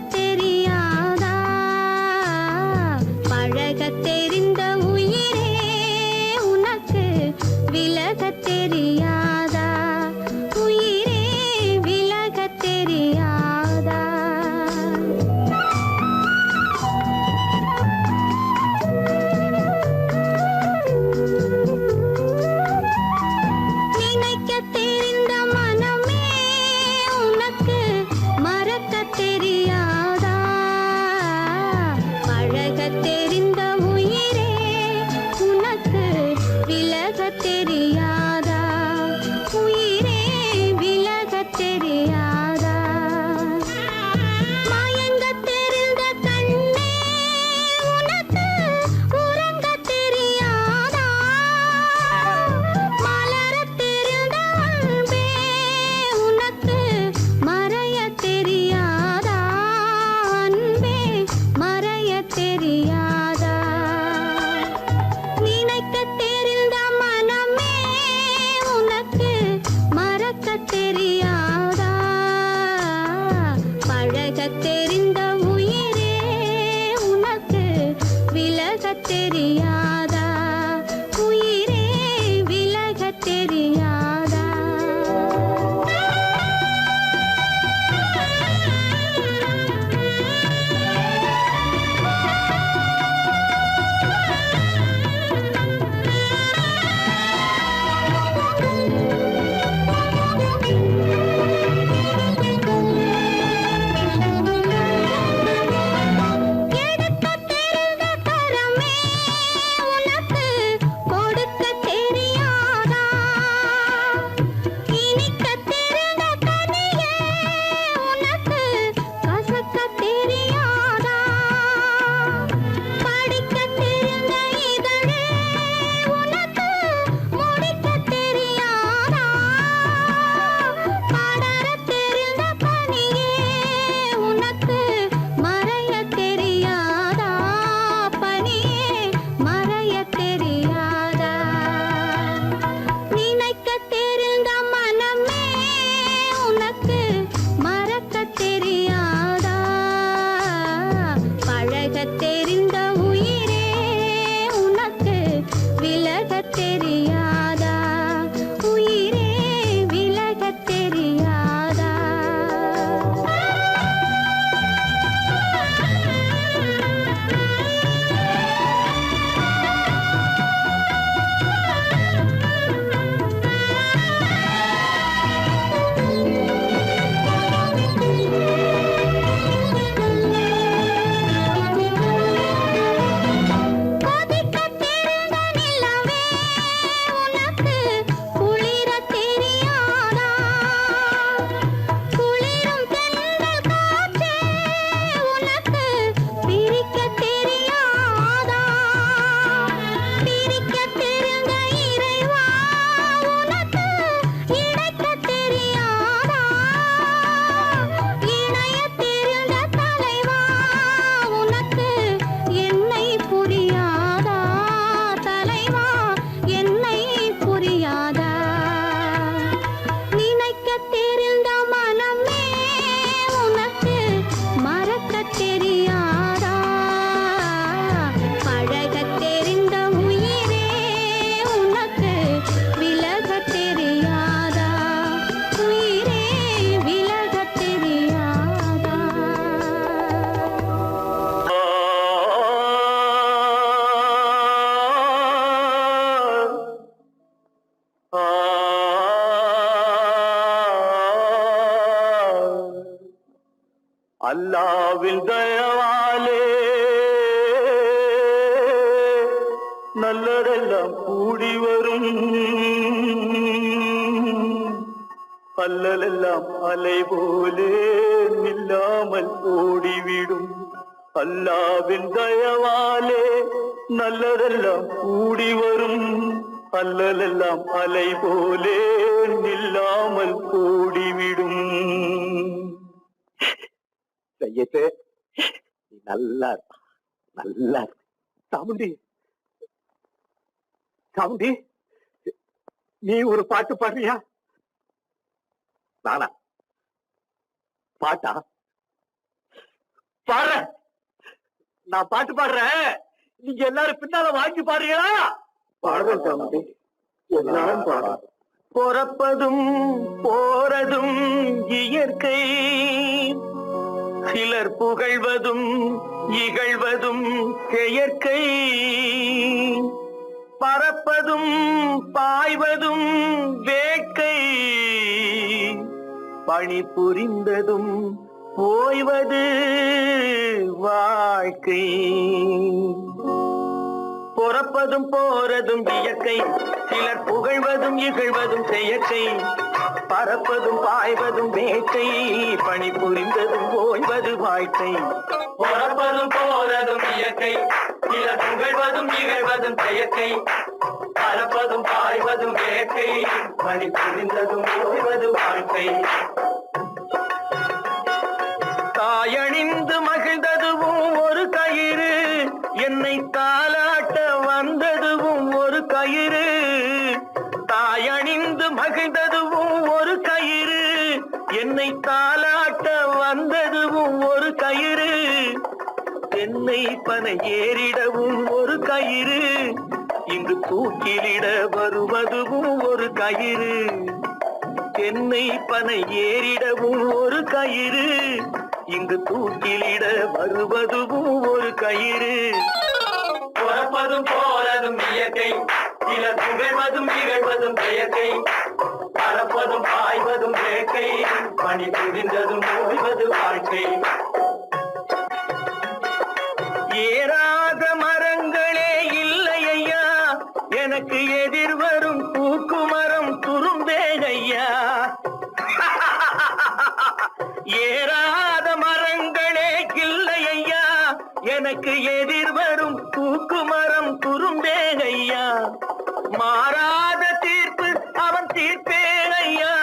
Speaker 2: அல்லாவின் தயவாலே நல்லதெல்லாம் கூடி வரும், அல்லலெல்லாம் அலை போலே நில்லாமல் ஓடிவிடும். அல்லாவின் தயவாலே நல்லதெல்லாம் கூடி வரும், அல்லலெல்லாம் அலை போலே நில்லாமல் ஓடிவிடும்.
Speaker 5: செய்யட்டு நீ நல்லா இருப்பா, நல்லா இருப்பா. சாமுண்டி, சாமுண்டி, நீ ஒரு பாட்டு பாடுறியா? நானா பாட்டா பாடுறேன்? நான் பாட்டு பாடுறேன், நீங்க எல்லாரும் பின்னால வாங்கி பாடுறீங்களா? பாடுறேன் சாமுண்டி, எல்லாரும் பாடுறேன்.
Speaker 2: பொறப்பதும் போறதும் இயற்கை, சிலர் புகழ்வதும் இகழ்வதும் செயற்கை. பறப்பதும் பாய்வதும் வேட்கை, பணி புரிந்ததும் ஓய்வது வாழ்க்கை. பொறப்பதும் போறதும் இயற்கை, சிலர் புகழ்வதும் இகழ்வதும் செயற்கை. பறப்பதும் பாய்வதும் வேட்கை, பணி புரிந்ததும் ஓய்வது வாழ்க்கை. பொறப்பதும் போறதும் இயற்கை, சிலர் புகழ்வதும் இகழ்வதும் செயற்கை. பறப்பதும் பாய்வதும் வேட்கை, பணி புரிந்ததும் ஓய்வது வாழ்க்கை. தாயணிந்து மகிழ்ந்ததுவும் ஒரு கயிறு, என்னை தாலாட்ட வந்ததுவும் ஒரு கயிறு. தாயணிந்து மகிழ்ந்ததுவும் ஒரு கயிறு, என்னை தாலாட்ட வந்ததுவும் ஒரு கயிறு. தென்னை பனை ஏறிடவும் ஒரு கயிறு, இங்கு தூக்கிலிட வருவதுவும் ஒரு கயிறு. தென்னை பனை ஏறிடவும் ஒரு கயிறு, இங்கு தூக்கிலிட வருவதுவும் ஒரு கயிறு. பொறப்பதும் போறதும் இயற்கை, சிலர் புகழ்வதும் இகழ்வதும் செயற்கை. பறப்பதும் பாய்வதும் வேட்கை, பணி புரிந்ததும் ஓய்வது வாழ்க்கை. ஏறாத மரங்களே இல்லை ஐயா, எனக்கு எதிர் வரும் பூக்கு மரம் துரும்பேகையா. ஏறாத மரங்களே இல்லை ஐயா, எனக்கு எதிர் வரும் பூக்கு மரம் துரும்பேகையா. மாறாத தீர்ப்பு அவன் தீர்ப்பே ஐயா,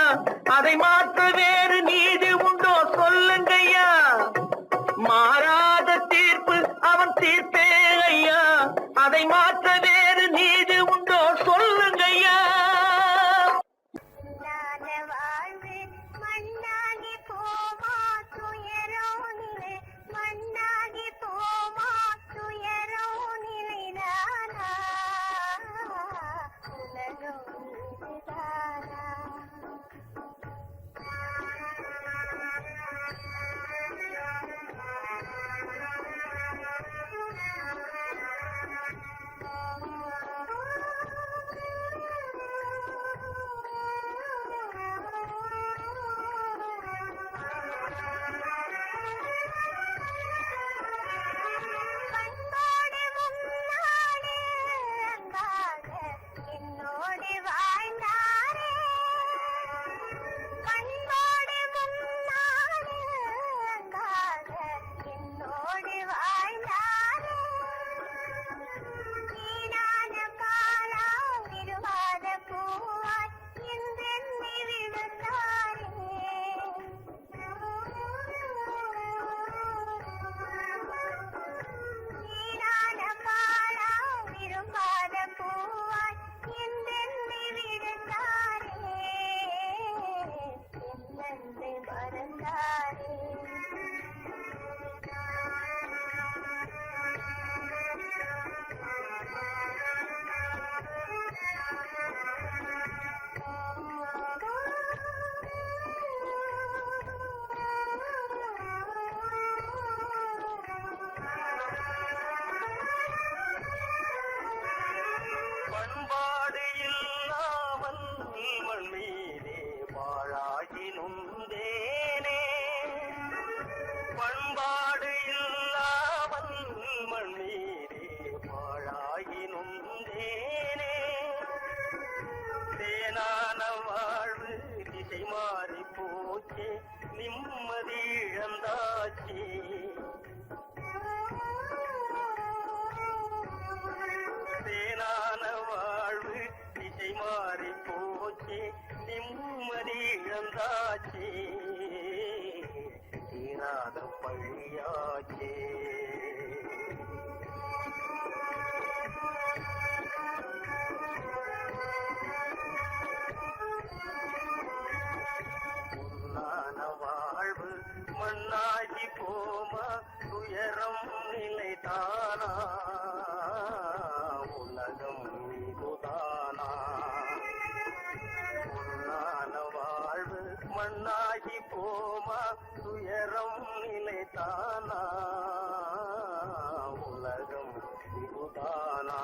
Speaker 2: அதை மாற்ற வேறு நீதி உண்டோ சொல்லுங்கய்யா. மாறாத தீர்ப்பு அவன் தீர்ப்பே ஐயா, அதை மாற்ற வேறு நீதி உண்டோ சொல்லுங்கய்யா.
Speaker 3: வாழ்வு மண்ணாகி போமா துயரோ நிலை, மண்ணாகி போமா துயரோ நிலைதானா, உலகம் இதுதானா.
Speaker 2: பண் நிம்மதி இழந்தாச்சு. தேனான வாழ்வு திசை மாறி போச்சு, நிம்மதி இழந்தாச்சு, தீராத பழியாச்சே. வாழ்வு மண்ணாகி போமா, துயரம் நிலைதானா, உலகம் இதுதானா. பொன்னான வாழ்வு மண்ணாகி போமா, துயரம் நிலைதானா, உலகம் இதுதானா.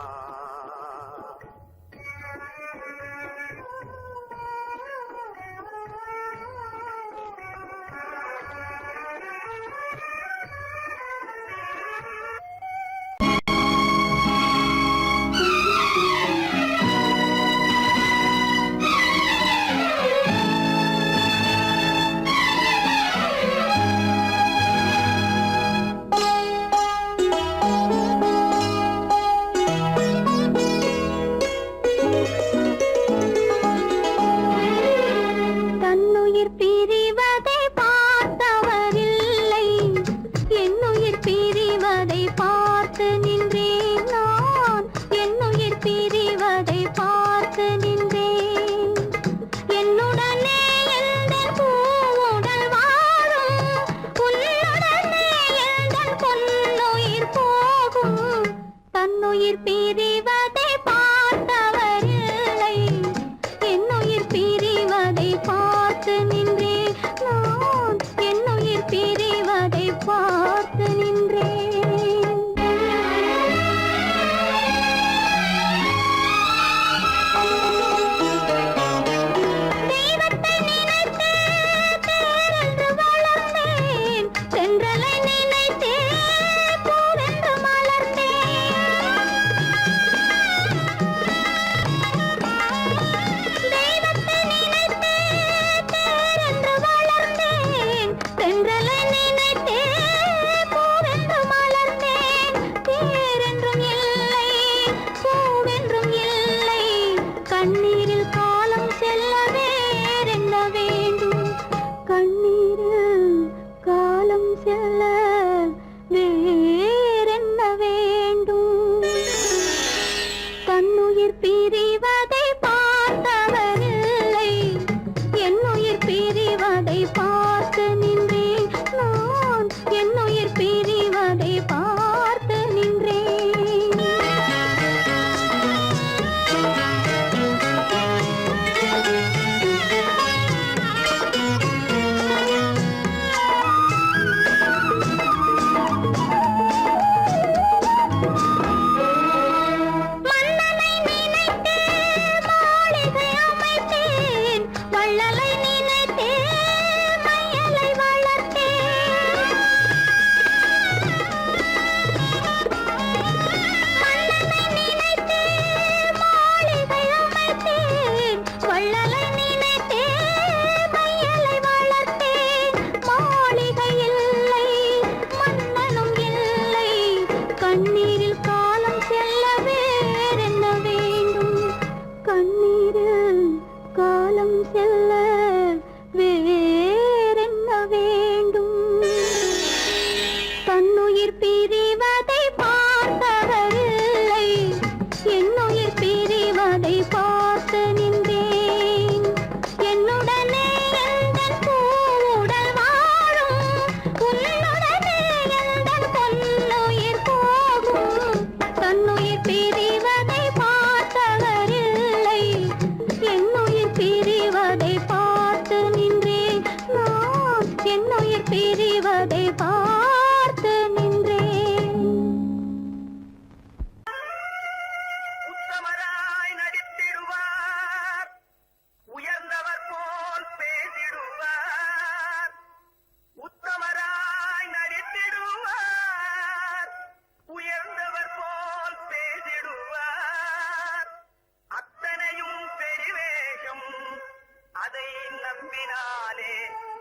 Speaker 2: நம்பினாலே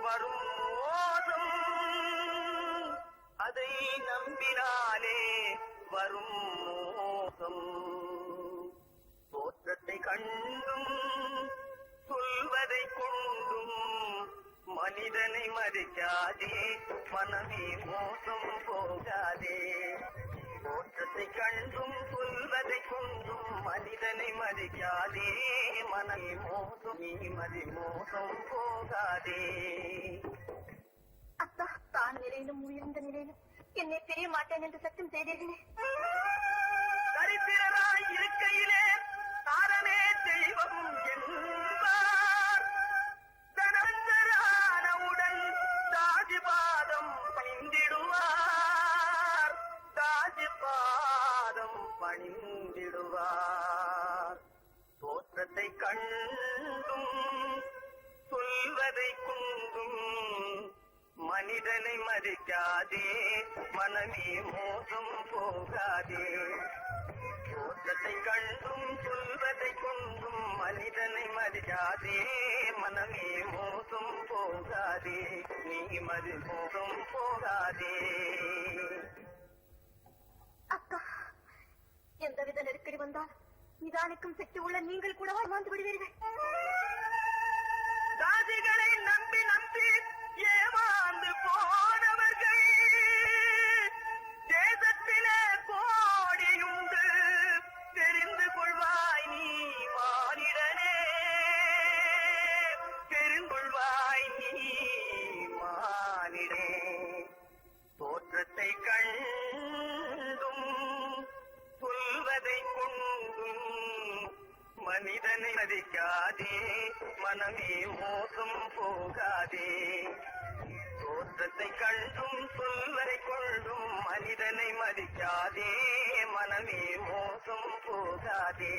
Speaker 2: வரும் மோசம் நம்பினாலே வரும் மோசம் தோற்றத்தை கண்டும் சொல்வதை கொண்டும் மனிதனை மதிக்காதே மனமே மோசம் போகாதே தோற்றத்தை கண்டும் சொல்வதை கொண்டும் மனிதனை மதிக்காதே மனமே மோசம் நீ மோசம் போகாதே.
Speaker 3: அத்தா, தான் நிலையிலும் உயர்ந்த நிலையிலும் என்னை தெரிய மாட்டேன் என்று சத்தம் செய்தீர்களே.
Speaker 2: தரித்திரராய் இருக்கையிலே தாரமே தெய்வம் என்பார் தனந்தரானவுடன் தாஜிபாதம் பணிந்திடுவார் தாஜிபாதம் பணிந்திடுவார் தோற்றத்தை கண்டும் சொல்வதை கொண்டும் மனிதனை மதிக்காதே மனமே மோசம் போகாதே தோற்றத்தை கண்டும் சொல்வதை கொண்டும் மனிதனை மதிக்காதே மனமே மோசம் போகாதே நீ மோசம் போகாதே.
Speaker 3: அக்கா, எந்தவித நெருக்கடி வந்தால் நிதானிக்கும் சக்தி உள்ள நீங்கள் கூட வாழ்ந்து விடுவீர்கள்.
Speaker 2: தாதிகளை நம்பி நம்பி ஏமாந்து போனவர்கள் தேசத்திலே கோடியுண்டு தெரிந்து கொள்வாய் நீ மானிடனே தெரிந்து கொள்வாய் நீ மானிடே தோற்றத்தை கண்டும் சொல்வதை கொண்டும் மனிதனை மதிக்காதே மனமே மோசம் போகாதே தோற்றத்தை கண்டும் சொல்வதை கொண்டும் மனிதனை மதிக்காதே மனமே மோசம் போகாதே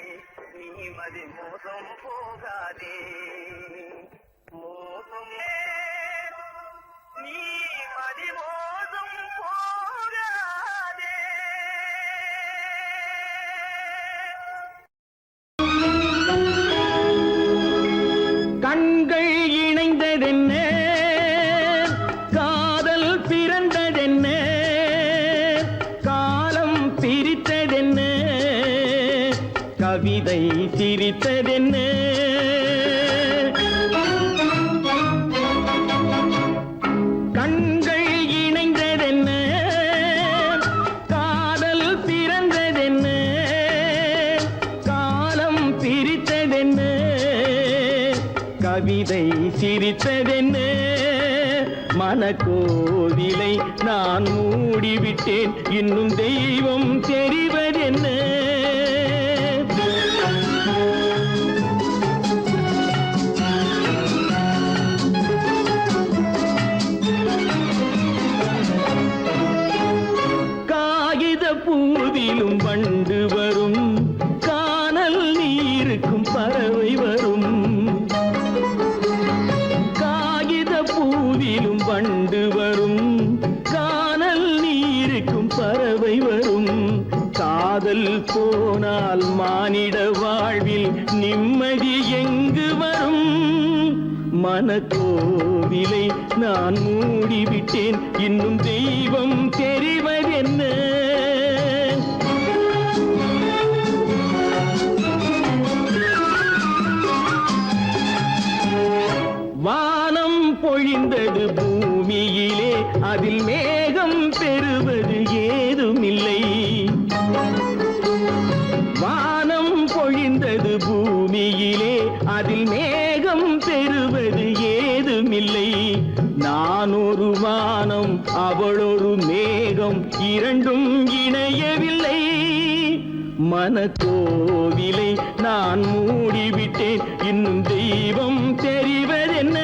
Speaker 2: நீ மோசம் போகாதே மோசம் நீ மோசம் போகாதே.
Speaker 4: கண்கள் இணைந்ததென்ன காதல் பிறந்ததென்ன காலம் பிரித்ததென்ன கவிதை சிரித்ததென்ன கண்கள் இணைந்ததென்ன காதல் பிறந்ததென்ன காலம் பிரித்ததென்ன கவிதை சிரித்ததென்ன மனக்கோவிலை நான் மூடிவிட்டேன் இன்னும் தெய்வம் தெரிவதென்ன காகித பூவிலும் வண்டு வரும் கானல் நீருக்கும் பறவை வரும் காகித பூவிலும் வண்டு வரும் கானல் நீருக்கும் பறவை வரும் காதல் போனால் மானிட வாழ்வில் நிம்மதி எங்கு வரும் மனக்கோவிலை நான் மூடிவிட்டேன் இன்னும் தெய்வம் தெரிவதென்ன வானம் பொழிந்தது பூமியிலே அதில் மேகம் பெறுவது ஏதுமில்லை வானம் பொழிந்தது பூமியிலே அதில் மேகம் பெறுவது ஏதுமில்லை நான் ஒரு வானம் அவளொரு மேகம் இரண்டும் இணையவில்லை மனக்கோவிலை நான் மூடிவிட்டேன் இன்னும் தெய்வம் தெரிவதென்ன